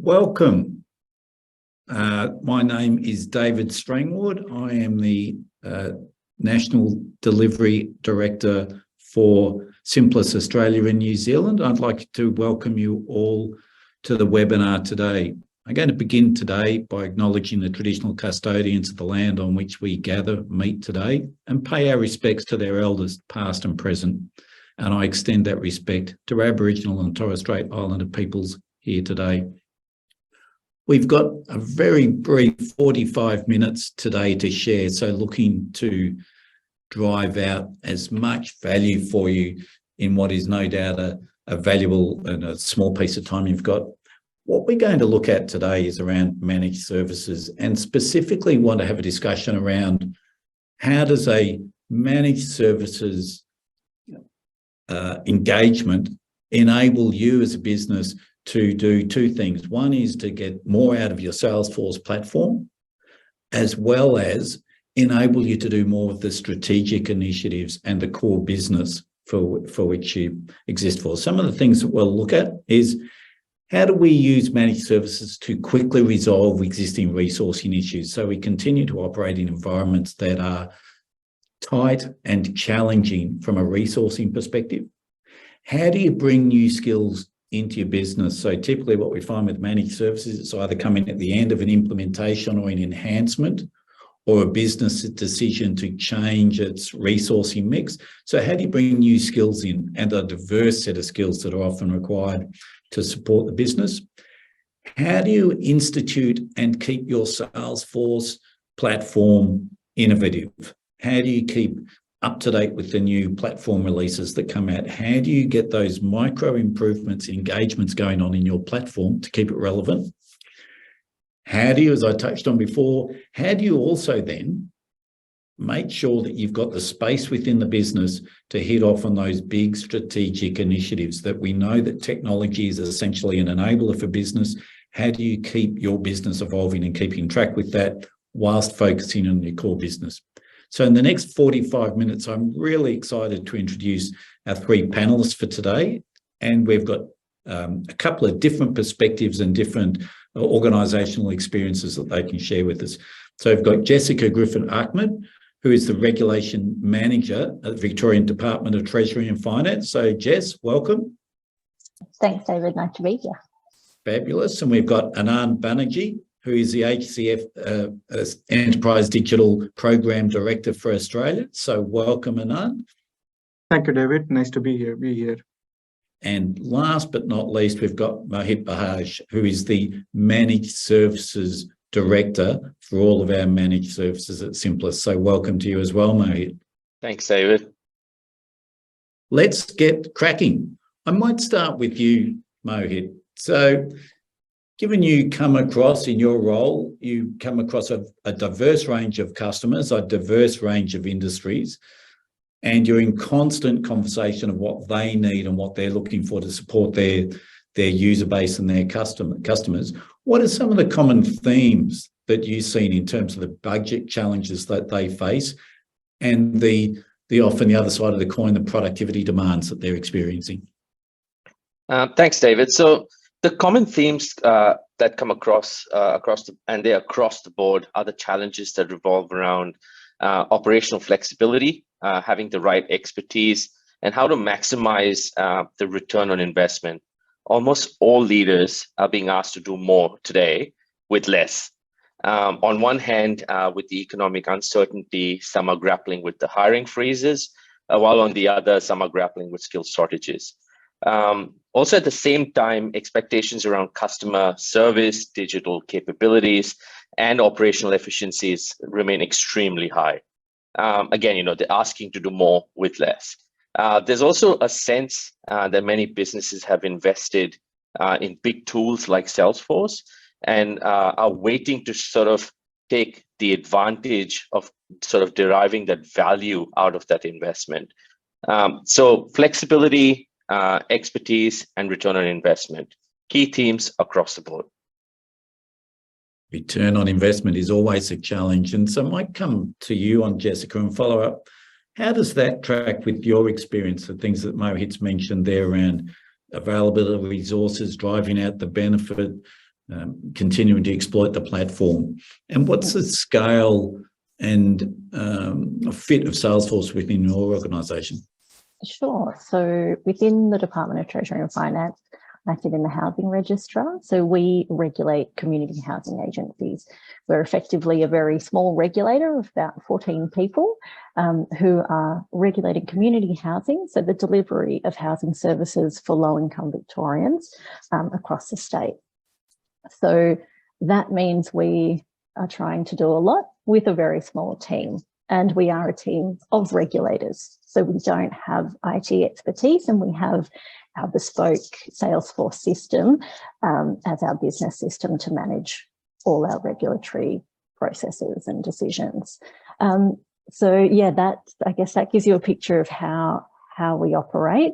Welcome. My name is David Strangward. I am the National Delivery Director for Simplest Australia and New Zealand. I'd like to welcome you all to the webinar today. I'm going to begin today by acknowledging the traditional custodians of the land on which we meet today, and pay our respects to their elders, past and present. And I extend that respect to Aboriginal and Torres Strait Islander peoples here today. We've got a very brief 45 minutes today to share, so looking to drive out as much value for you in what is no doubt a valuable and a small piece of time you've got. What we're going to look at today is around managed services, and specifically want to have a discussion around how does a managed services engagement enable you as a business to do two things. One is to get more out of your Salesforce platform, as well as enable you to do more of the strategic initiatives and the core business for which you exist for. Some of the things that we'll look at is how do we use managed services to quickly resolve existing resourcing issues so we continue to operate in environments that are tight and challenging from a resourcing perspective? How do you bring new skills into your business? So typically what we find with managed services, it's either coming at the end of an implementation or an enhancement, or a business decision to change its resourcing mix. So how do you bring new skills in, and a diverse set of skills that are often required to support the business? How do you institute and keep your Salesforce platform innovative? How do you keep up to date with the new platform releases that come out? How do you get those micro improvements, engagements going on in your platform to keep it relevant? How do you, as I touched on before, how do you also then make sure that you've got the space within the business to hit off on those big strategic initiatives that we know that technology is essentially an enabler for business? How do you keep your business evolving and keeping track with that whilst focusing on your core business? So in the next 45 minutes, I'm really excited to introduce our three panelists for today. And we've got a couple of different perspectives and different organisational experiences that they can share with us. So we've got Jessica Griffin-Ahmed, who is the Regulation Manager at the Victorian Department of Treasury and Finance. So Jess, welcome. Thanks, David. Nice to be here. Fabulous. And we've got Anand Banerjee, who is the HCF Enterprise Digital Program Director for Australia. So welcome, Anand. Thank you, David. Nice to be here. And last but not least, we've got Mohit Bahaj, who is the Managed Services Director for all of our managed services at Simplest. So welcome to you as well, Mohit. Thanks, David. Let's get cracking. I might start with you, Mohit. So given you come across in your role, you come across a diverse range of customers, a diverse range of industries, and you're in constant conversation of what they need and what they're looking for to support their user base and their customers. What are some of the common themes that you've seen in terms of the budget challenges that they face, and the often the other side of the coin, the productivity demands that they're experiencing? Thanks, David. So the common themes that come across the board are the challenges that revolve around operational flexibility, having the right expertise, and how to maximize the return on investment. Almost all leaders are being asked to do more today with less. On one hand, with the economic uncertainty, some are grappling with the hiring freezes, while on the other, some are grappling with skill shortages. Also, at the same time, expectations around customer service, digital capabilities, and operational efficiencies remain extremely high. Again, they're asking to do more with less. There's also a sense that many businesses have invested in big tools like Salesforce and are waiting to sort of take the advantage of sort of deriving that value out of that investment. So flexibility, expertise, and return on investment, key themes across the board. Return on investment is always a challenge. And so I might come to you on Jessica and follow up. How does that track with your experience, the things that Mohit's mentioned there around availability of resources, driving out the benefit, continuing to exploit the platform. And what's the scale and fit of Salesforce within your organisation? Sure. So within the Department of Treasury and Finance, I sit in the Housing Registrar. So we regulate community housing agencies. We're effectively a very small regulator of about 14 people who are regulating community housing, so the delivery of housing services for low-income Victorians across the state. So that means we are trying to do a lot with a very small team, and we are a team of regulators. So we don't have IT expertise, and we have our bespoke Salesforce system as our business system to manage all our regulatory processes and decisions. So yeah, I guess that gives you a picture of how we operate.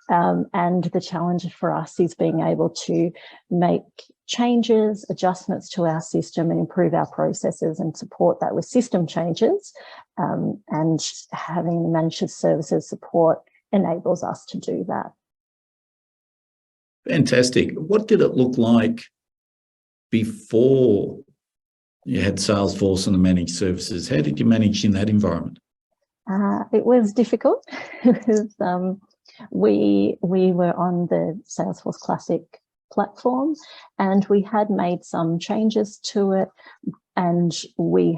And the challenge for us is being able to make changes, adjustments to our system and improve our processes and support that with system changes. And having the managed services support enables us to do that. Fantastic. What did it look like before you had Salesforce and the managed services? How did you manage in that environment? It was difficult. We were on the Salesforce Classic platform, and we had made some changes to it, and we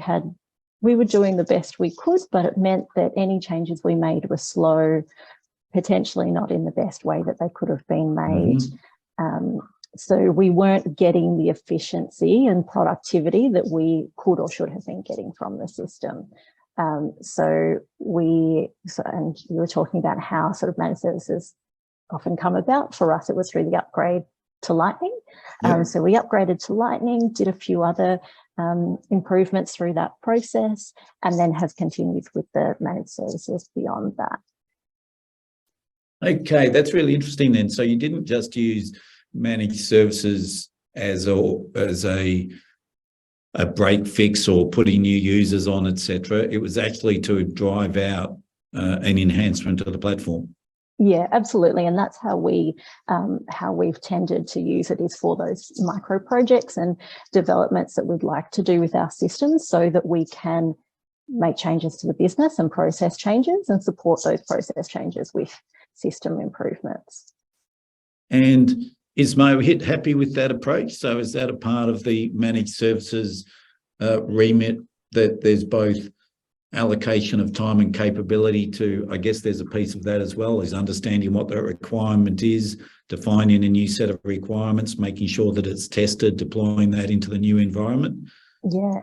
were doing the best we could, but it meant that any changes we made were slow, potentially not in the best way that they could have been made. So we weren't getting the efficiency and productivity that we could or should have been getting from the system. And you were talking about how sort of managed services often come about. For us, it was through the upgrade to Lightning. So we upgraded to Lightning, did a few other improvements through that process, and then have continued with the managed services beyond that. Okay, that's really interesting then. So you didn't just use managed services as a break fix or putting new users on, etc. It was actually to drive out an enhancement to the platform. Yeah, absolutely, and that's how we've tended to use it, is for those micro projects and developments that we'd like to do with our systems, so that we can make changes to the business and process changes and support those process changes with system improvements. And is Mohit happy with that approach? So is that a part of the managed services remit, that there's both allocation of time and capability to, I guess there's a piece of that as well, is understanding what that requirement is, defining a new set of requirements, making sure that it's tested, deploying that into the new environment? Yeah,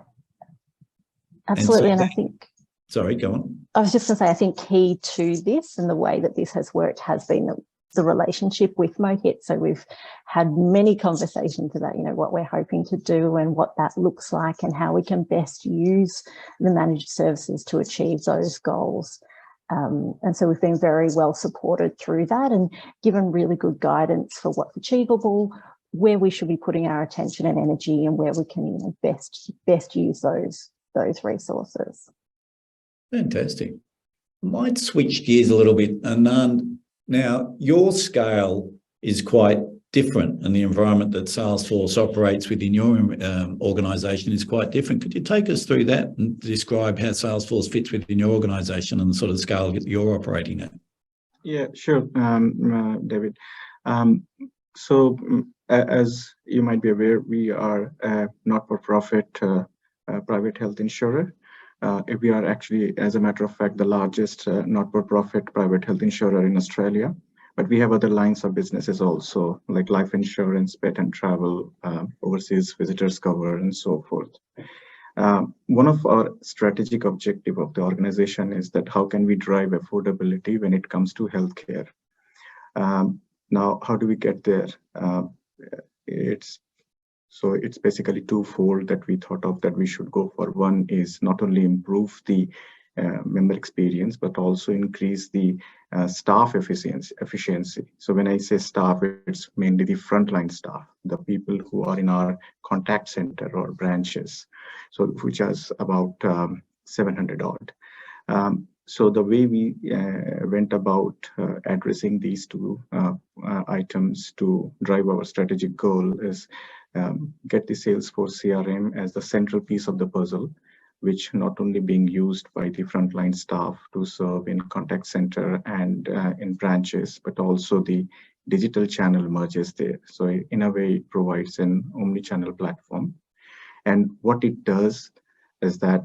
absolutely. And I think... Sorry, go on. I was just going to say, I think key to this and the way that this has worked has been the relationship with Mohit. So we've had many conversations about, what we're hoping to do and what that looks like and how we can best use the managed services to achieve those goals. And so we've been very well supported through that and given really good guidance for what's achievable, where we should be putting our attention and energy, and where we can best use those resources. Fantastic. I might switch gears a little bit. Anand, now your scale is quite different, and the environment that Salesforce operates within your organisation is quite different. Could you take us through that and describe how Salesforce fits within your organisation and the sort of scale that you're operating at? Yeah, sure, David. So as you might be aware, we are a not-for-profit private health insurer. We are actually, as a matter of fact, the largest not-for-profit private health insurer in Australia. But we have other lines of businesses also, like life insurance, pet and travel, overseas visitors cover, and so forth. One of our strategic objectives of the organization is that how can we drive affordability when it comes to healthcare? Now, how do we get there? It's basically twofold that we thought of that we should go for. One is not only improve the member experience, but also increase the staff efficiency. So when I say staff, it's mainly the frontline staff, the people who are in our contact center or branches, so which is about 700 odd. So the way we went about addressing these two items to drive our strategic goal is get the Salesforce CRM as the central piece of the puzzle, which not only being used by the frontline staff to serve in contact center and in branches, but also the digital channel merges there. So in a way, it provides an omni-channel platform. And what it does is that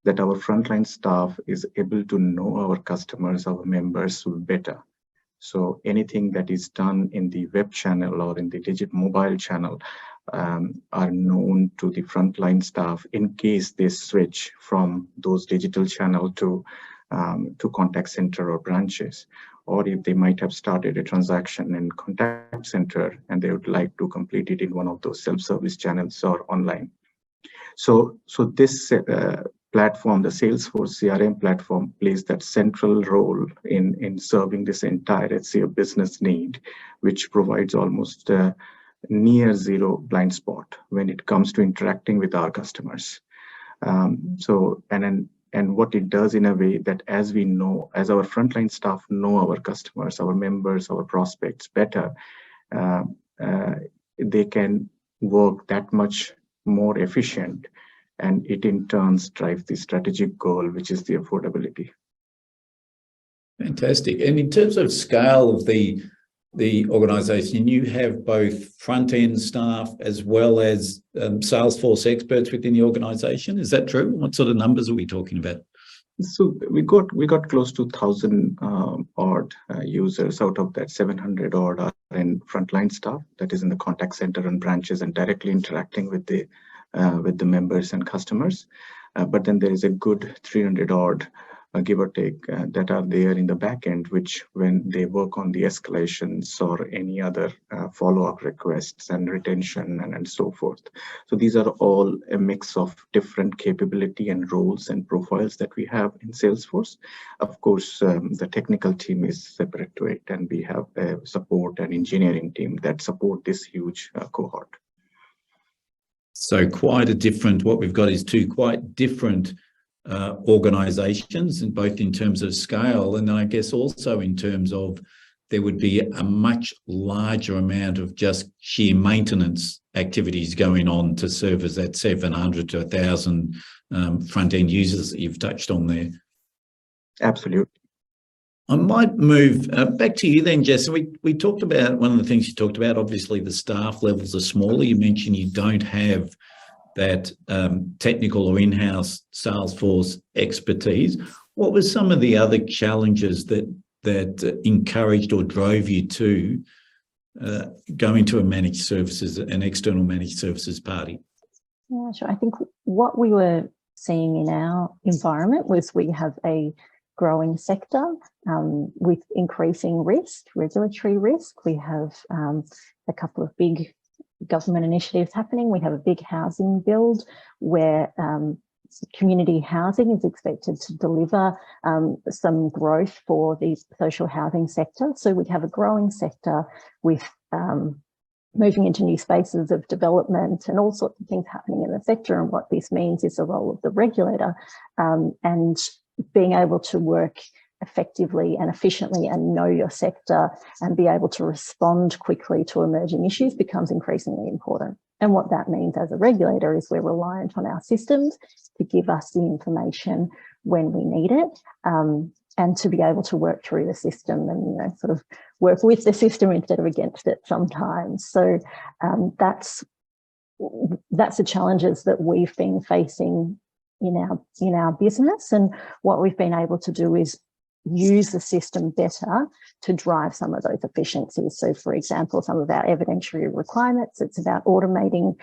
our frontline staff is able to know our customers, our members better. So anything that is done in the web channel or in the digital mobile channel are known to the frontline staff in case they switch from those digital channel to contact center or branches, or if they might have started a transaction in contact center and they would like to complete it in one of those self-service channels or online. So this platform, the Salesforce CRM platform, plays that central role in serving this entire HCF business need, which provides almost near zero blind spot when it comes to interacting with our customers. And what it does in a way that as we know, as our frontline staff know our customers, our members, our prospects better, they can work that much more efficient, and it in turns drives the strategic goal, which is the affordability. Fantastic. And in terms of scale of the organization, you have both front-end staff as well as Salesforce experts within the organization. Is that true? What sort of numbers are we talking about? So we got close to 1,000 odd users. Out of that, 700 odd are in frontline staff, that is in the contact center and branches and directly interacting with the members and customers. But then there is a good 300 odd, give or take, that are there in the back end, which when they work on the escalations or any other follow-up requests and retention and so forth. So these are all a mix of different capability and roles and profiles that we have in Salesforce. Of course, the technical team is separate to it, and we have a support and engineering team that support this huge cohort. So quite a different, what we've got is two quite different organizations, and both in terms of scale, and I guess also in terms of there would be a much larger amount of just sheer maintenance activities going on to service that 700 to 1,000 front-end users that you've touched on there. Absolutely. I might move back to you then, Jess. We talked about, one of the things you talked about, obviously the staff levels are smaller. You mentioned you don't have that technical or in-house Salesforce expertise. What were some of the other challenges that encouraged or drove you to go into a managed services, an external managed services party? Yeah, sure. I think what we were seeing in our environment was we have a growing sector with increasing risk, regulatory risk. We have a couple of big government initiatives happening. We have a big housing build where community housing is expected to deliver some growth for the social housing sector. So we have a growing sector with moving into new spaces of development and all sorts of things happening in the sector. And what this means is the role of the regulator and being able to work effectively and efficiently and know your sector and be able to respond quickly to emerging issues becomes increasingly important. And what that means as a regulator is we're reliant on our systems to give us the information when we need it, and to be able to work through the system and, you know, sort of work with the system instead of against it sometimes. So that's the challenges that we've been facing in our business. And what we've been able to do is use the system better to drive some of those efficiencies. So, for example, some of our evidentiary requirements, it's about automating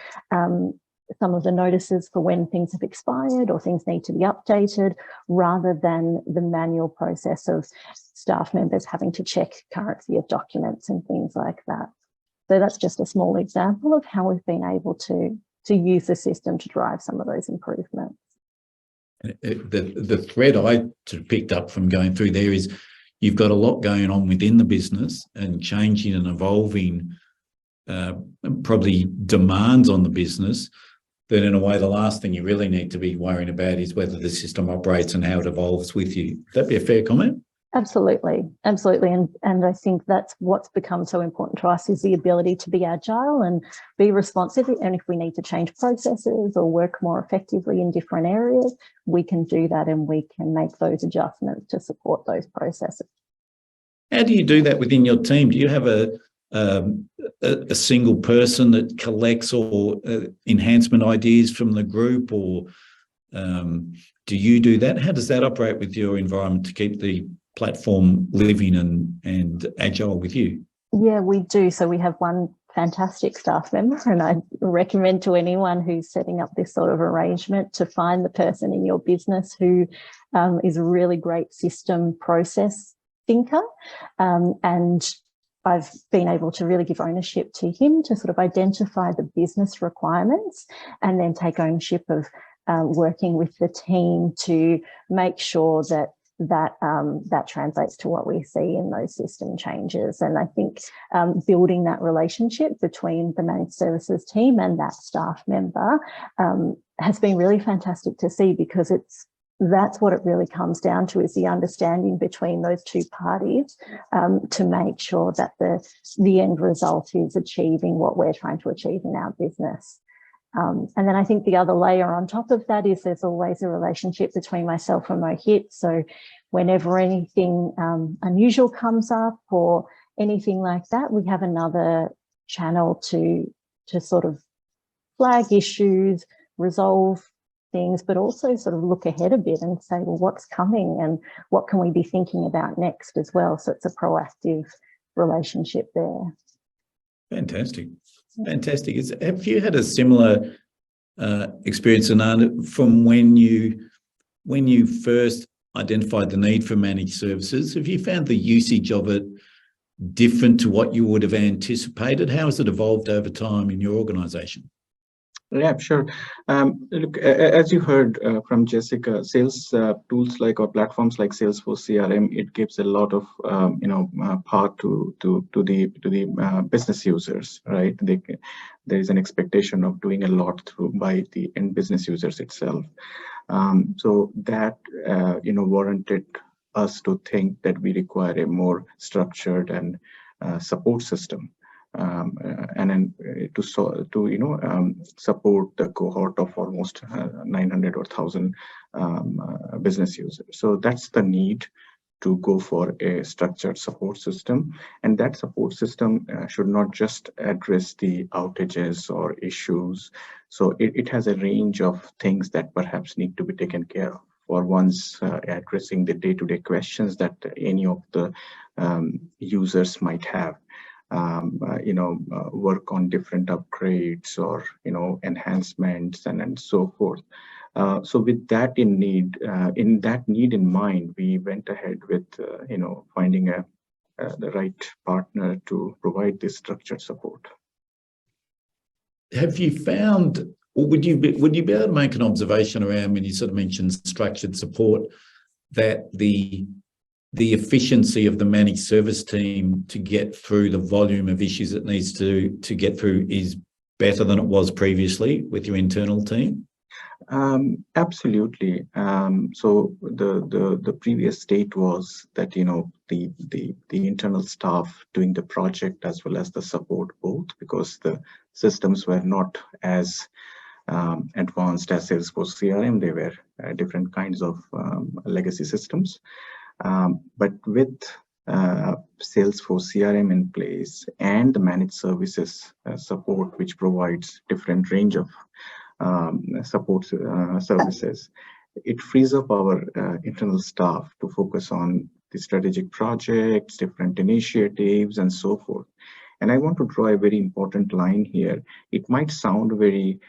some of the notices for when things have expired or things need to be updated, rather than the manual process of staff members having to check currency of documents and things like that. So that's just a small example of how we've been able to use the system to drive some of those improvements. The thread I sort of picked up from going through there is you've got a lot going on within the business and changing and evolving probably demands on the business, that in a way the last thing you really need to be worrying about is whether the system operates and how it evolves with you. Would that be a fair comment? Absolutely, absolutely. And I think that's what's become so important to us is the ability to be agile and be responsive. And if we need to change processes or work more effectively in different areas, we can do that and we can make those adjustments to support those processes. How do you do that within your team? Do you have a single person that collects all enhancement ideas from the group, or do you do that? How does that operate with your environment to keep the platform living and agile with you? Yeah, we do. So we have one fantastic staff member, and I recommend to anyone who's setting up this sort of arrangement to find the person in your business who is a really great system process thinker. And I've been able to really give ownership to him to sort of identify the business requirements and then take ownership of working with the team to make sure that that translates to what we see in those system changes. And I think building that relationship between the managed services team and that staff member has been really fantastic to see, because that's what it really comes down to, is the understanding between those two parties to make sure that the end result is achieving what we're trying to achieve in our business. And then I think the other layer on top of that is there's always a relationship between myself and Mohit. So whenever anything unusual comes up or anything like that, we have another channel to sort of flag issues, resolve things, but also sort of look ahead a bit and say, well, what's coming and what can we be thinking about next as well? So it's a proactive relationship there. Fantastic. Fantastic. Have you had a similar experience, Anand, from when you first identified the need for managed services? Have you found the usage of it different to what you would have anticipated? How has it evolved over time in your organisation? Yeah, sure. Look, as you heard from Jessica, sales tools like, or platforms like Salesforce CRM, it gives a lot of power to the business users, right? There is an expectation of doing a lot by the end business users itself. So that warranted us to think that we require a more structured and support system. And then to support the cohort of almost 900 or 1,000 business users. So that's the need to go for a structured support system. And that support system should not just address the outages or issues. So it has a range of things that perhaps need to be taken care of. For once, addressing the day-to-day questions that any of the users might have. Work on different upgrades or enhancements and so forth. So with that in need in mind, we went ahead with finding the right partner to provide this structured support. Have you found, or would you be able to make an observation around, when you sort of mentioned structured support, that the efficiency of the managed service team to get through the volume of issues it needs to get through is better than it was previously with your internal team? Absolutely. So the previous state was that the internal staff doing the project as well as the support both, because the systems were not as advanced as Salesforce CRM. They were different kinds of legacy systems. But with Salesforce CRM in place and the managed services support, which provides different range of support services, it frees up our internal staff to focus on the strategic projects, different initiatives, and so forth. And I want to draw a very important line here. It might sound very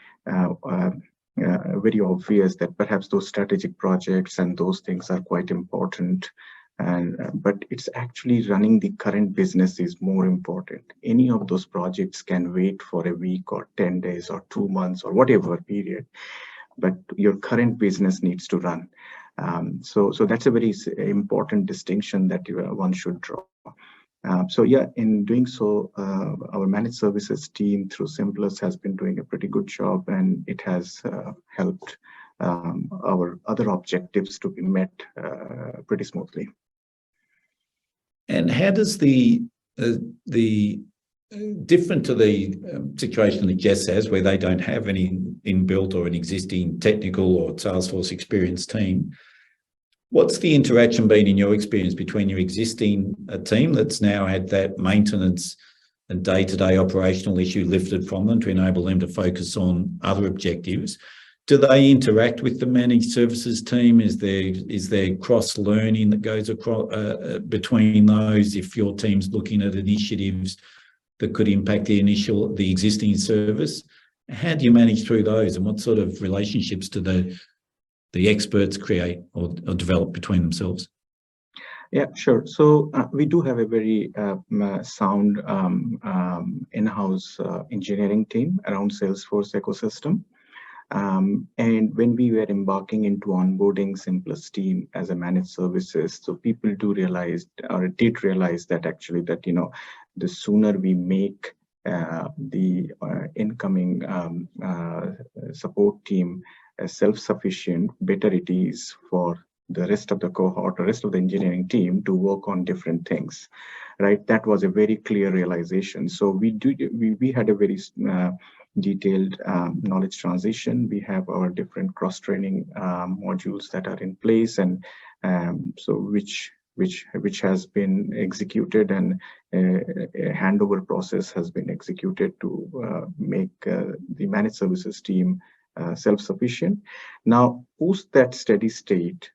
obvious that perhaps those strategic projects and those things are quite important, but it's actually running the current business is more important. Any of those projects can wait for a week or 10 days or 2 months or whatever period, but your current business needs to run. So that's a very important distinction that one should draw. So yeah, in doing so, our managed services team through Simplus has been doing a pretty good job, and it has helped our other objectives to be met pretty smoothly. And how does the different to the situation that Jess has, where they don't have any inbuilt or an existing technical or Salesforce experienced team, what's the interaction been in your experience between your existing team that's now had that maintenance and day-to-day operational issue lifted from them to enable them to focus on other objectives? Do they interact with the managed services team? Is there cross-learning that goes across between those if your team's looking at initiatives that could impact the existing service? How do you manage through those, and what sort of relationships do the experts create or develop between themselves? Yeah, sure. So we do have a very sound in-house engineering team around Salesforce ecosystem. And when we were embarking into onboarding Simplest team as a managed services, so people did realize that actually that, the sooner we make the incoming support team self-sufficient, better it is for the rest of the cohort, the rest of the engineering team to work on different things, right? That was a very clear realization. So we had a very detailed knowledge transition. We have our different cross-training modules that are in place, and so which has been executed, and a handover process has been executed to make the managed services team self-sufficient. Now, post that steady state,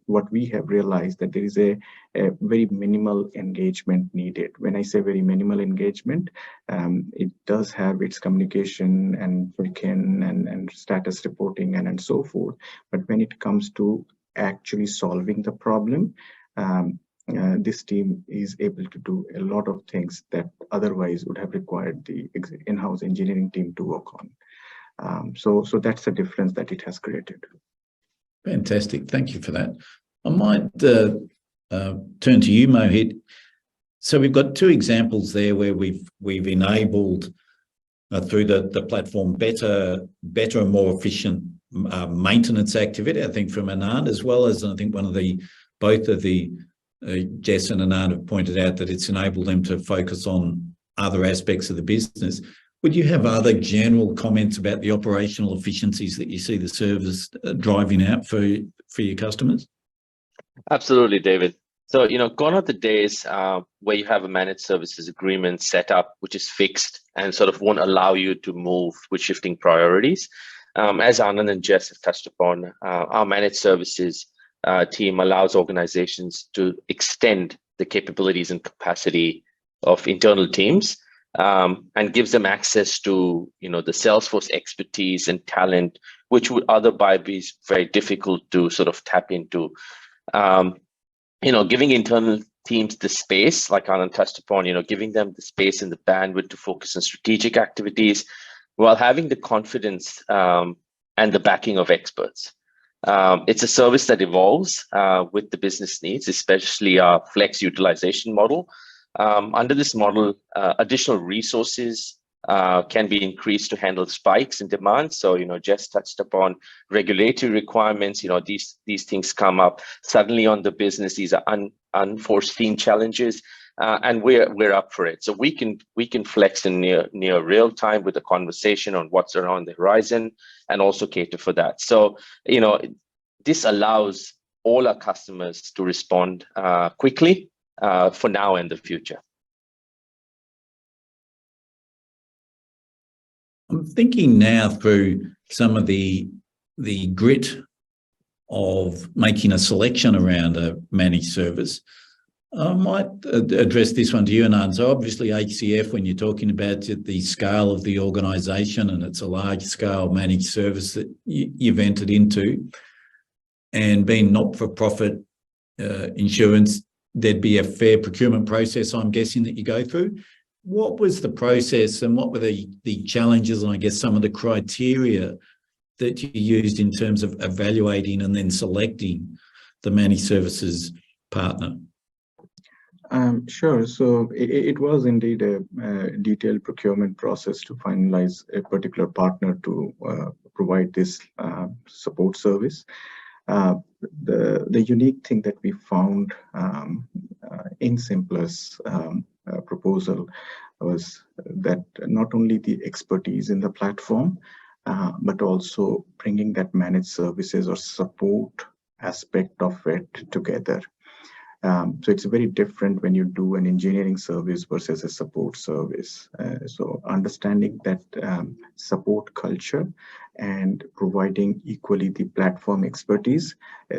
what we have realized that there is a very minimal engagement needed. When I say very minimal engagement, it does have its communication and check-in and status reporting and so forth. But when it comes to actually solving the problem, this team is able to do a lot of things that otherwise would have required the in-house engineering team to work on. So that's the difference that it has created. Fantastic. Thank you for that. I might turn to you, Mohit. So we've got two examples there where we've enabled through the platform better and more efficient maintenance activity, I think, from Anand, as well as I think both of the Jess and Anand have pointed out that it's enabled them to focus on other aspects of the business. Would you have other general comments about the operational efficiencies that you see the service driving out for your customers? Absolutely, David. So, gone are the days where you have a managed services agreement set up, which is fixed and sort of won't allow you to move with shifting priorities. As Anand and Jess have touched upon, our managed services team allows organizations to extend the capabilities and capacity of internal teams, and gives them access to, the Salesforce expertise and talent, which would otherwise be very difficult to sort of tap into. Giving internal teams the space, like Anand touched upon, giving them the space and the bandwidth to focus on strategic activities while having the confidence and the backing of experts. It's a service that evolves with the business needs, especially our flex utilization model. Under this model, additional resources can be increased to handle spikes in demand. So, Jess touched upon regulatory requirements. These things come up suddenly on the business. These are unforeseen challenges, and we're up for it. So we can flex in near real time with a conversation on what's around the horizon, and also cater for that. So, this allows all our customers to respond quickly for now and the future. I'm thinking now through some of the grit of making a selection around a managed service. I might address this one to you, Anand. So obviously HCF, when you're talking about the scale of the organisation, and it's a large-scale managed service that you've entered into, and being not-for-profit insurance, there'd be a fair procurement process, I'm guessing, that you go through. What was the process, and what were the challenges, and I guess some of the criteria that you used in terms of evaluating and then selecting the managed services partner? Sure. So it was indeed a detailed procurement process to finalize a particular partner to provide this support service. the unique thing that we found in Simplus proposal was that not only the expertise in the platform, but also bringing that managed services or support aspect of it together. So it's very different when you do an engineering service versus a support service. So understanding that support culture and providing equally the platform expertise,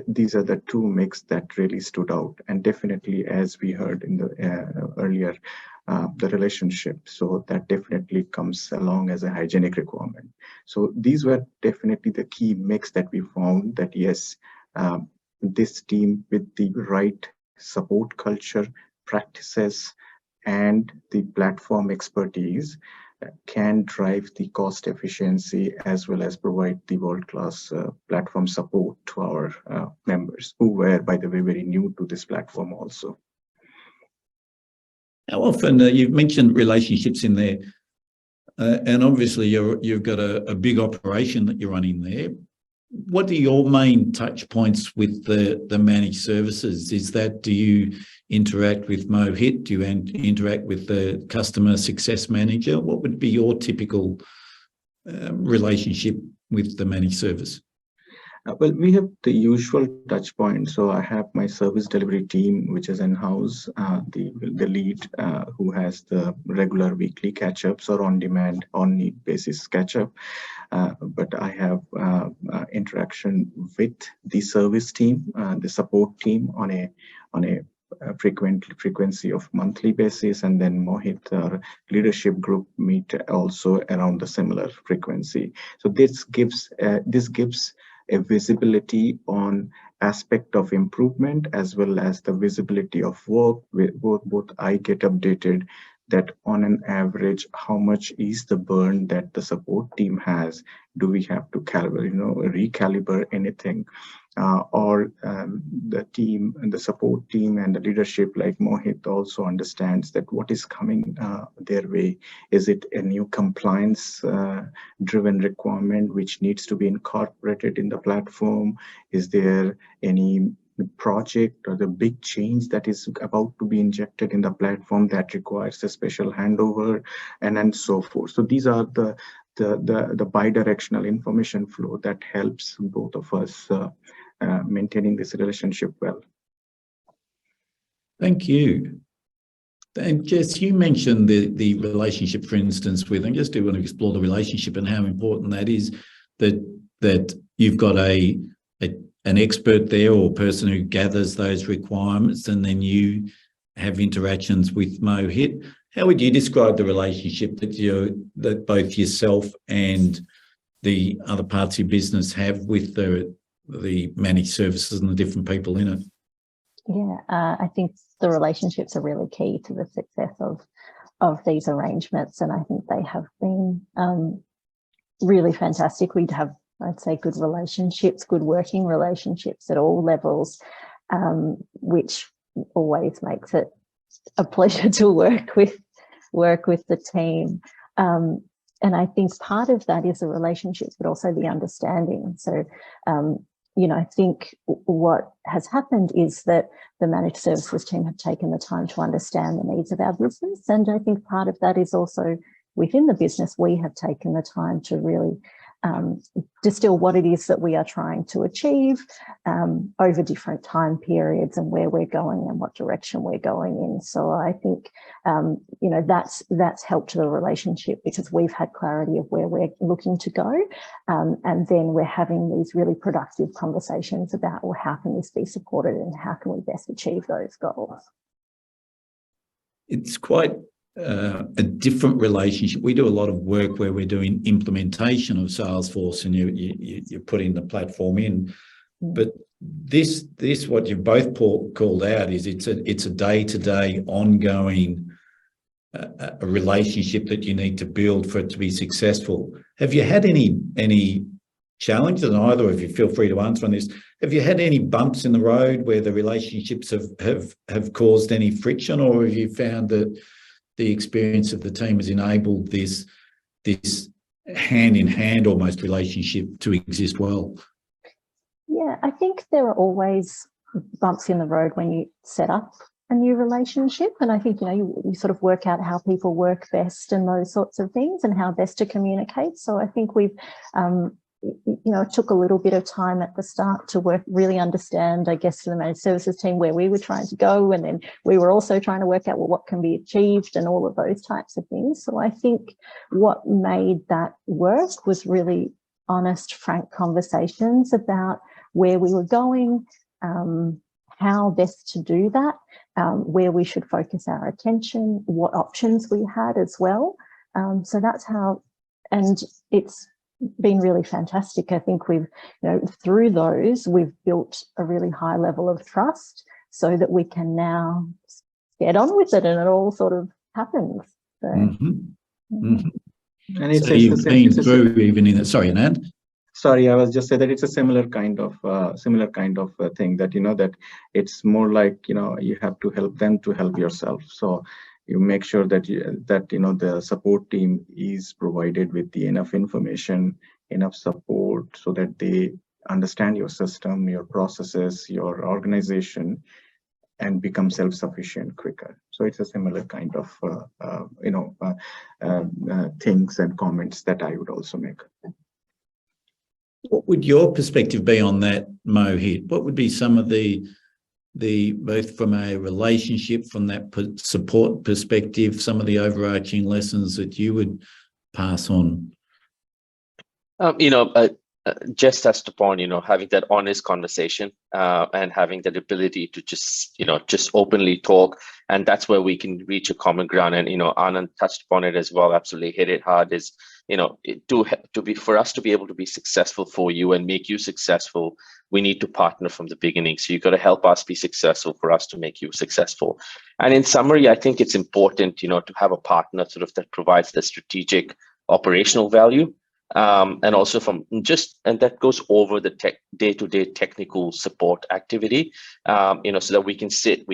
these are the two mix that really stood out. And definitely, as we heard in the earlier, the relationship. So that definitely comes along as a hygienic requirement. So these were definitely the key mix that we found that yes, this team with the right support culture, practices, and the platform expertise can drive the cost efficiency as well as provide the world-class platform support to our members who were, by the way, very new to this platform also. How often, you've mentioned relationships in there, and obviously you've got a big operation that you're running there. What are your main touch points with the managed services? Is that, do you interact with Mohit? Do you interact with the customer success manager? What would be your typical relationship with the managed service? Well, we have the usual touch points. So I have my service delivery team, which is in-house, the lead who has the regular weekly catch-ups or on-demand, on-need basis catch-up. But I have interaction with the service team, the support team on a frequency of monthly basis, and then Mohit, our leadership group, meet also around the similar frequency. So this gives a visibility on aspect of improvement as well as the visibility of work. Both I get updated that on an average, how much is the burn that the support team has? Do we have to recalibrate anything? Or the team and the support team and the leadership like Mohit also understands that what is coming their way. Is it a new compliance driven requirement which needs to be incorporated in the platform? Is there any project or the big change that is about to be injected in the platform that requires a special handover, and so forth? So these are the bi-directional information flow that helps both of us maintaining this relationship well. Thank you. And Jess, you mentioned the relationship, for instance, with, and just do want to explore the relationship and how important that is, that you've got an expert there or person who gathers those requirements, and then you have interactions with Mohit. How would you describe the relationship that both yourself and the other parts of your business have with the managed services and the different people in it? Yeah, I think the relationships are really key to the success of these arrangements, and I think they have been really fantastic. We'd have, I'd say, good relationships, good working relationships at all levels, which always makes it a pleasure to work with the team. And I think part of that is the relationships, but also the understanding. So, I think what has happened is that the managed services team have taken the time to understand the needs of our business. And I think part of that is also within the business, we have taken the time to really distill what it is that we are trying to achieve over different time periods and where we're going and what direction we're going in. So I think, that's helped the relationship because we've had clarity of where we're looking to go. And then we're having these really productive conversations about, well, how can this be supported and how can we best achieve those goals? It's quite a different relationship. We do a lot of work where we're doing implementation of Salesforce, and you're putting the platform in. But this what you've both called out is it's a day-to-day ongoing a relationship that you need to build for it to be successful. Have you had any challenges? And either of you feel free to answer on this. Have you had any bumps in the road where the relationships have caused any friction, or have you found that the experience of the team has enabled this hand-in-hand almost relationship to exist well? Yeah, I think there are always bumps in the road when you set up a new relationship. And I think, you sort of work out how people work best and those sorts of things and how best to communicate. So I think we've, it took a little bit of time at the start to really understand, I guess, for the managed services team where we were trying to go. And then we were also trying to work out, well, what can be achieved and all of those types of things. So I think what made that work was really honest, frank conversations about where we were going, how best to do that, where we should focus our attention, what options we had as well. So that's how, and it's been really fantastic. I think we've, through those, we've built a really high level of trust so that we can now get on with it and it all sort of happens. So, And it's, so you've been through even in that. Sorry, Anand. Sorry, I was just saying that it's a similar kind of thing that, that it's more like, you have to help them to help yourself. So you make sure that the support team is provided with the enough information, enough support so that they understand your system, your processes, your organization, and become self-sufficient quicker. So it's a similar kind of, things and comments that I would also make. What would your perspective be on that, Mohit? What would be some of the both from a relationship, from that support perspective, some of the overarching lessons that you would pass on? Just touched upon, having that honest conversation and having that ability to just openly talk. And that's where we can reach a common ground. And, Anand touched upon it as well, absolutely hit it hard, is, for us to be able to be successful for you and make you successful, we need to partner from the beginning. So you've got to help us be successful for us to make you successful. And in summary, I think it's important, to have a partner sort of that provides the strategic operational value. And also and that goes over the day-to-day technical support activity, so that we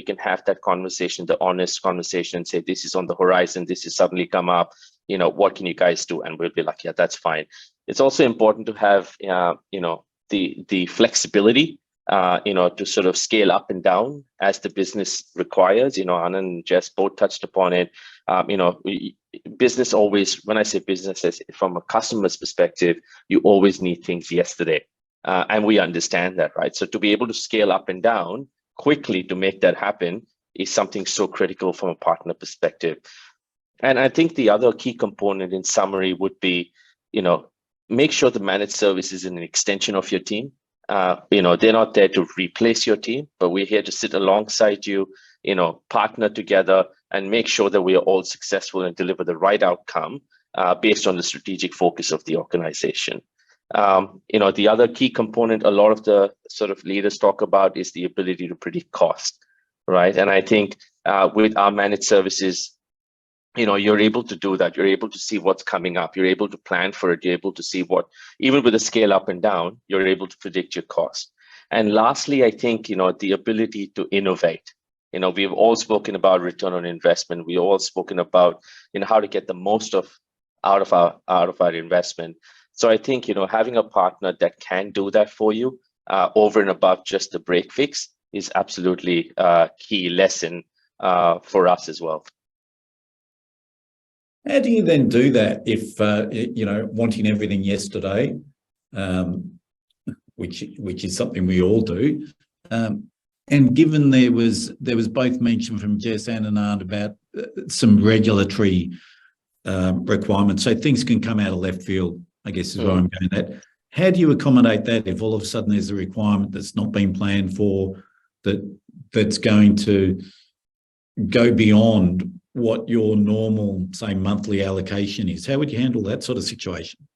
can have that conversation, the honest conversation, and say, this is on the horizon, this has suddenly come up, what can you guys do? And we'll be like, yeah, that's fine. It's also important to have, the flexibility, to sort of scale up and down as the business requires. Anand and Jess both touched upon it. Business always, when I say business, from a customer's perspective, you always need things yesterday. And we understand that, right? So to be able to scale up and down quickly to make that happen is something so critical from a partner perspective. And I think the other key component in summary would be, make sure the managed service is an extension of your team. They're not there to replace your team, but we're here to sit alongside you, partner together and make sure that we are all successful and deliver the right outcome based on the strategic focus of the organization. The other key component a lot of the sort of leaders talk about is the ability to predict cost, right? And I think with our managed services, you're able to do that. You're able to see what's coming up. You're able to plan for it. You're able to see even with a scale up and down, you're able to predict your cost. And lastly, I think, the ability to innovate. We've all spoken about return on investment. We've all spoken about, how to get the most out of our investment. So I think, having a partner that can do that for you over and above just the break fix is absolutely a key lesson for us as well. How do you then do that if, wanting everything yesterday, which is something we all do, and given there was both mention from Jess and Anand about some regulatory requirements, so things can come out of left field, I guess is where I'm going at. How do you accommodate that if all of a sudden there's a requirement that's not been planned for, that's going to go beyond what your normal, say, monthly allocation is? How would you handle that sort of situation?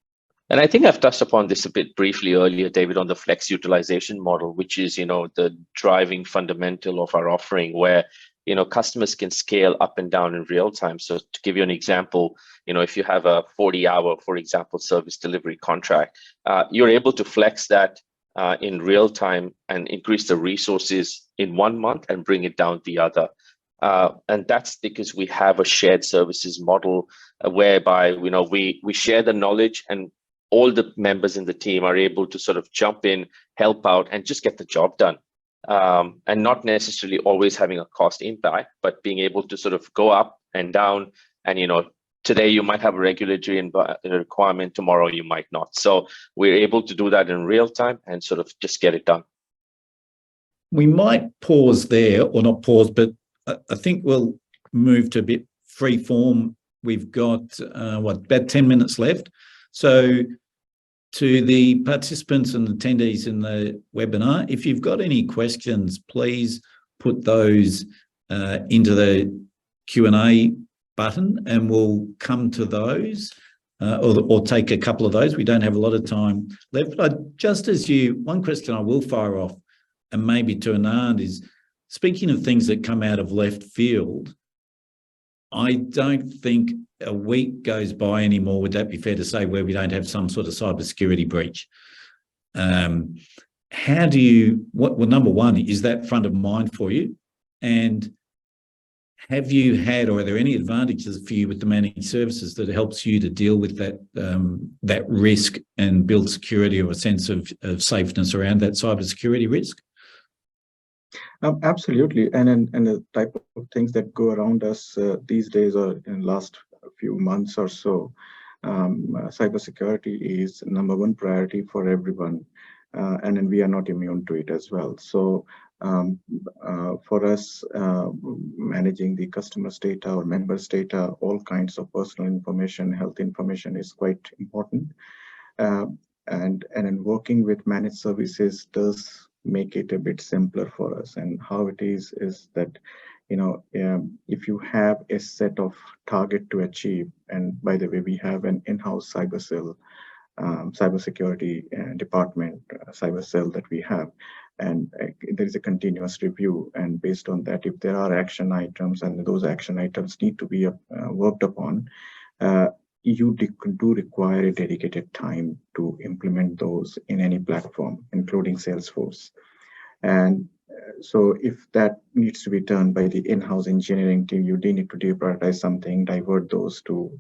And I think I've touched upon this a bit briefly earlier, David, on the flex utilization model, which is, the driving fundamental of our offering, where, customers can scale up and down in real time. So to give you an example, if you have a 40-hour, for example, service delivery contract, you're able to flex that in real time and increase the resources in 1 month and bring it down the other. And that's because we have a shared services model whereby, we share the knowledge and all the members in the team are able to sort of jump in, help out and just get the job done. And not necessarily always having a cost impact, but being able to sort of go up and down. And, you know, today you might have a regulatory requirement, tomorrow you might not. So we're able to do that in real time and sort of just get it done. We might pause there, or not pause, but I think we'll move to a bit free form. We've got, about 10 minutes left. So to the participants and attendees in the webinar, if you've got any questions, please put those into the Q&A button and we'll come to those or take a couple of those. We don't have a lot of time left. But one question I will fire off, and maybe to Anand, is speaking of things that come out of left field, I don't think a week goes by anymore, would that be fair to say, where we don't have some sort of cybersecurity breach? How do you, well, number one, is that front of mind for you? And have you had, or are there any advantages for you with the managed services that helps you to deal with that that risk and build security or a sense of safeness around that cybersecurity risk? Absolutely, and the type of things that go around us these days, or in the last few months or so, cybersecurity is #1 priority for everyone, and then we are not immune to it as well. So for us, managing the customer's data or members' data, all kinds of personal information, health information is quite important, and in working with managed services does make it a bit simpler for us. And how it is that, you know, if you have a set of target to achieve, and by the way, we have an in-house cyber cell, cybersecurity department, cyber cell that we have, and there is a continuous review. And based on that, if there are action items and those action items need to be worked upon, you do require a dedicated time to implement those in any platform, including Salesforce. And so if that needs to be done by the in-house engineering team, you do need to deprioritize something, divert those to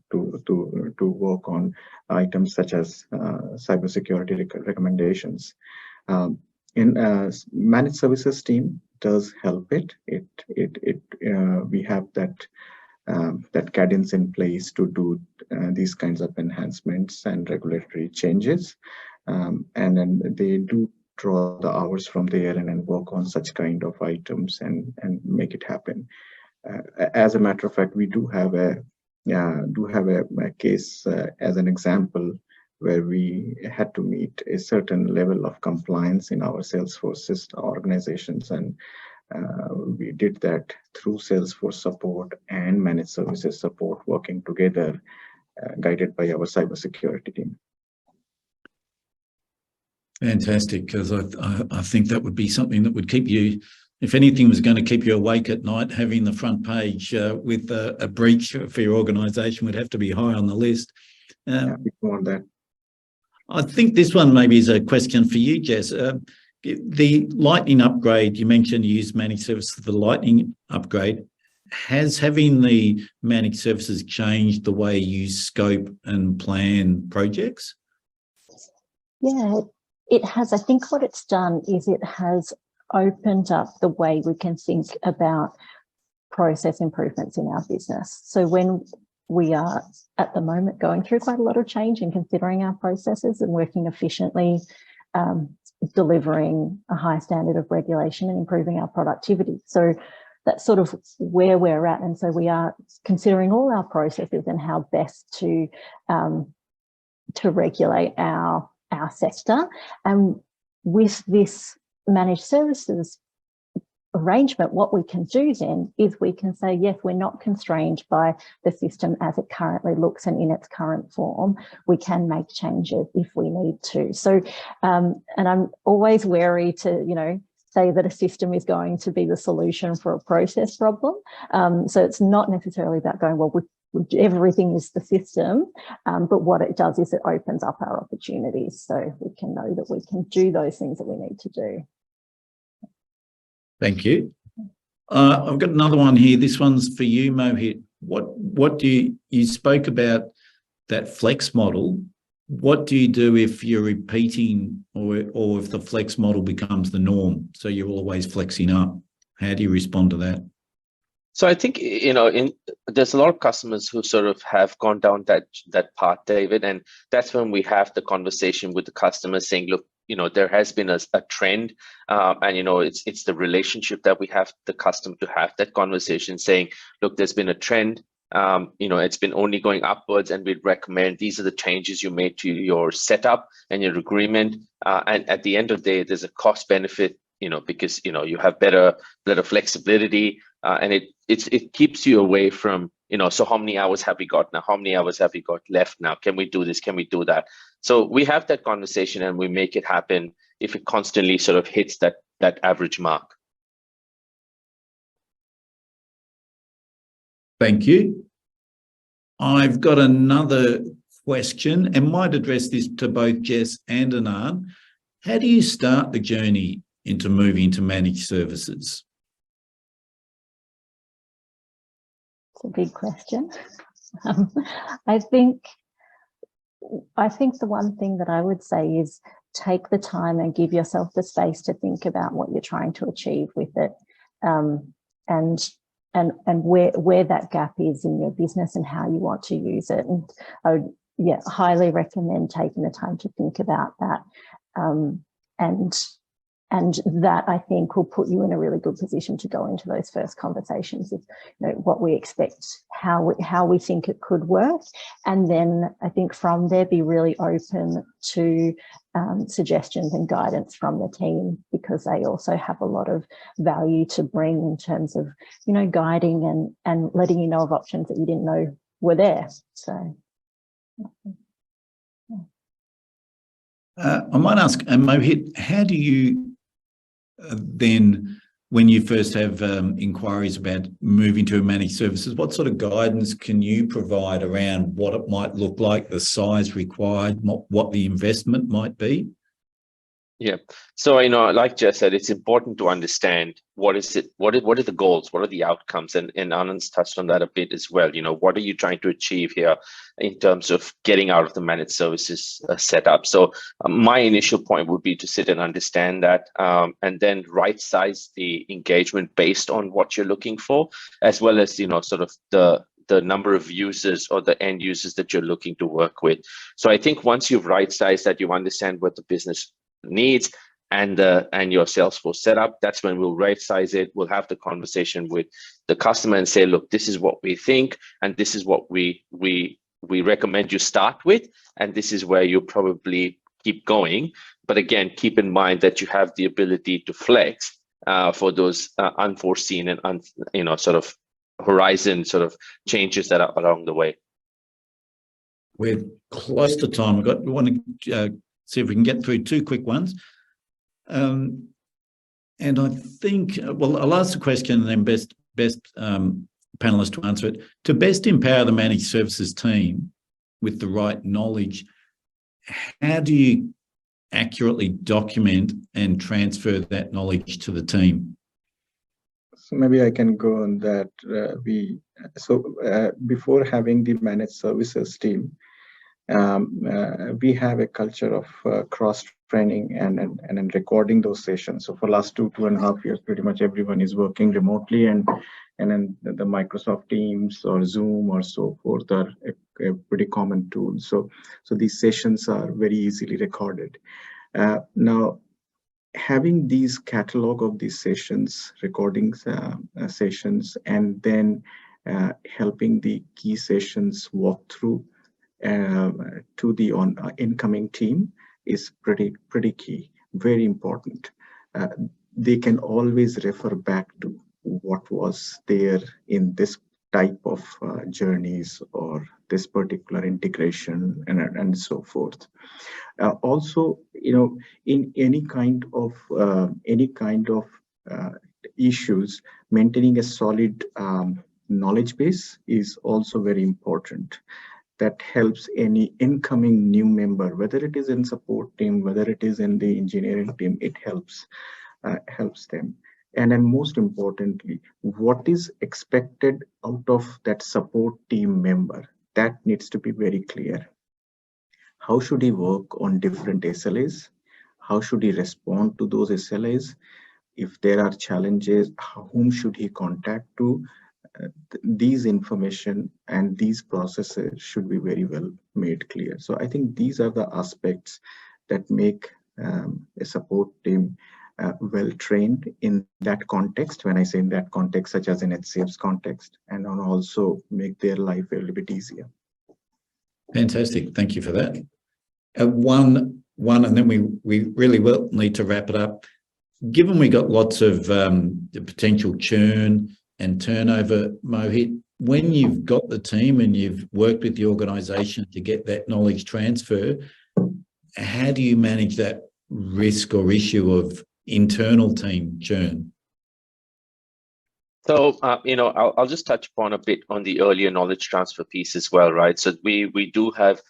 work on items such as cybersecurity recommendations. In managed services team does help it. We have that cadence in place to do these kinds of enhancements and regulatory changes, and then they do draw the hours from there and then work on such kind of items and make it happen. As a matter of fact, we do have a case as an example where we had to meet a certain level of compliance in our Salesforce system organizations, and we did that through Salesforce support and managed services support working together, guided by our cybersecurity team. Fantastic, because I think that would be something that would keep you, if anything was going to keep you awake at night, having the front page with a breach for your organisation would have to be high on the list. Yeah, we want that. I think this one maybe is a question for you, Jess. The Lightning upgrade, you mentioned you use managed services for the Lightning upgrade. Has having the managed services changed the way you scope and plan projects? Yeah, it has. I think what it's done is it has opened up the way we can think about process improvements in our business. So when we are at the moment going through quite a lot of change and considering our processes and working efficiently, delivering a high standard of regulation and improving our productivity. So that's sort of where we're at. And so we are considering all our processes and how best to regulate our sector. And with this managed services arrangement, what we can do then is we can say, yes, we're not constrained by the system as it currently looks and in its current form. We can make changes if we need to. So, and I'm always wary to, you know, say that a system is going to be the solution for a process problem. So it's not necessarily about going, well, everything is the system, but what it does is it opens up our opportunities so we can know that we can do those things that we need to do. Thank you. I've got another one here. This one's for you, Mohit. What do you spoke about that flex model. what do you do if you're repeating or if the flex model becomes the norm? So you're always flexing up. How do you respond to that? So I think, there's a lot of customers who sort of have gone down that path, David, and that's when we have the conversation with the customer saying, look, there has been a trend, and it's the relationship that we have the customer to have that conversation saying, look, there's been a trend, it's been only going upwards, and we'd recommend these are the changes you made to your setup and your agreement, and at the end of the day, there's a cost benefit, because you have better flexibility, and it keeps you away from, so how many hours have we got now? How many hours have we got left now? Can we do this? Can we do that? So we have that conversation and we make it happen if it constantly sort of hits that average mark. Thank you. I've got another question and might address this to both Jess and Anand. How do you start the journey into moving to managed services? It's a big question. I think the one thing that I would say is take the time and give yourself the space to think about what you're trying to achieve with it, and where that gap is in your business and how you want to use it. And I would highly recommend taking the time to think about that, and that I think will put you in a really good position to go into those first conversations of what we expect, how we think it could work, and then I think from there be really open to suggestions and guidance from the team, because they also have a lot of value to bring in terms of guiding and letting you know of options that you didn't know were there. So. I might ask, Mohit, how do you then, when you first have inquiries about moving to managed services, what sort of guidance can you provide around what it might look like, the size required, what the investment might be? Yeah. So, like Jess said, it's important to understand what are the goals, what are the outcomes, and Anand's touched on that a bit as well. What are you trying to achieve here in terms of getting out of the managed services setup? So my initial point would be to sit and understand that, and then right size the engagement based on what you're looking for, as well as, sort of the number of users or the end users that you're looking to work with. So I think once you've right sized that, you understand what the business needs and your Salesforce setup, that's when we'll right size it. We'll have the conversation with the customer and say, look, this is what we think, and this is what we recommend you start with, and this is where you probably keep going. But again, keep in mind that you have the ability to flex for those unforeseen and sort of horizon sort of changes that are along the way. We're close to time. We want to see if we can get through two quick ones. And I think, well, I'll ask the question and then best panelists to answer it. To best empower the managed services team with the right knowledge, how do you accurately document and transfer that knowledge to the team? So maybe I can go on that. Before having the managed services team, we have a culture of cross-training and recording those sessions. So for the last 2.5 years, pretty much everyone is working remotely, and then the Microsoft Teams or Zoom or so forth are a pretty common tool. So these sessions are very easily recorded. Now, having these catalog of these sessions, recordings, sessions, and then helping the key sessions walk through to the incoming team is pretty key, very important. They can always refer back to what was there in this type of journeys or this particular integration and so forth. Also, in any kind of issues, maintaining a solid knowledge base is also very important. That helps any incoming new member, whether it is in support team, whether it is in the engineering team, it helps them. And then most importantly, what is expected out of that support team member, that needs to be very clear. how should he work on different SLAs? How should he respond to those SLAs? If there are challenges, whom should he contact to? These information and these processes should be very well made clear. So I think these are the aspects that make a support team well trained in that context. When I say in that context, such as in HCF's context, and also make their life a little bit easier. Fantastic. Thank you for that. One, and then we really will need to wrap it up. Given we got lots of the potential churn and turnover, Mohit, when you've got the team and you've worked with the organisation to get that knowledge transfer, how do you manage that risk or issue of internal team churn? So, I'll just touch upon a bit on the earlier knowledge transfer piece as well, right? So we do have,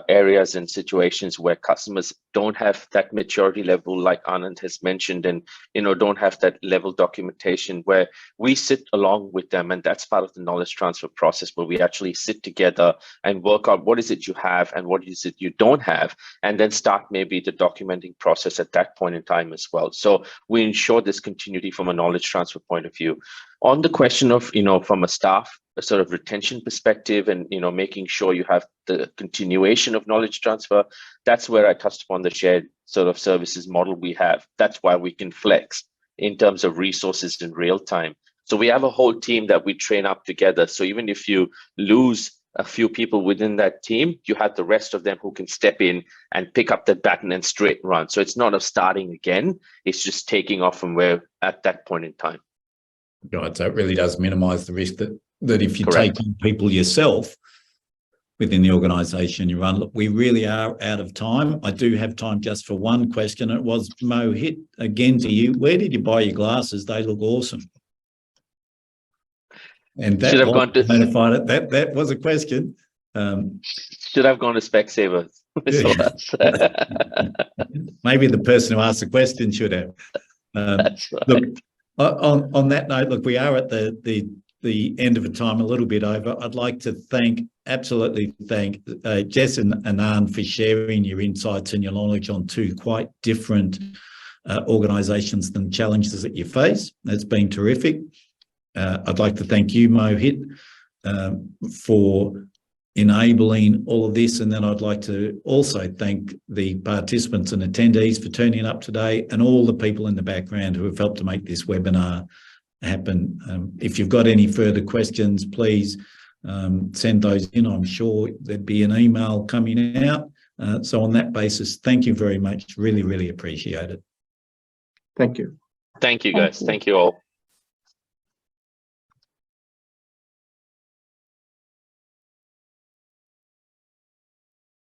areas and situations where customers don't have that maturity level, like Anand has mentioned, and, don't have that level documentation where we sit along with them. And that's part of the knowledge transfer process, where we actually sit together and work out what is it you have and what is it you don't have, and then start maybe the documenting process at that point in time as well. So we ensure this continuity from a knowledge transfer point of view. On the question of, from a staff, a sort of retention perspective, and, making sure you have the continuation of knowledge transfer, that's where I touched upon the shared sort of services model we have. That's why we can flex in terms of resources in real time. So we have a whole team that we train up together. So even if you lose a few people within that team, you have the rest of them who can step in and pick up the baton and straight run. So it's not of starting again, it's just taking off from where at that point in time. Right, so it really does minimise the risk that if you Correct. take on people yourself within the organisation you run. Look, we really are out of time. I do have time just for one question. It was, Mohit, again to you. Where did you buy your glasses? They look awesome. And that Should have gone to that was a question. Should have gone to Specsavers. Maybe the person who asked the question should have. That's right. Look, on that note, look, we are at the end of the time, a little bit over. I'd like to absolutely thank Jess and Anand for sharing your insights and your knowledge on two quite different organisations and challenges that you face. It's been terrific. I'd like to thank you, Mohit, for enabling all of this. And then I'd like to also thank the participants and attendees for turning up today, and all the people in the background who have helped to make this webinar happen. If you've got any further questions, please send those in. I'm sure there'd be an email coming out. So on that basis, thank you very much. Really, really appreciate it. Thank you. Thank you, guys. Thank you all.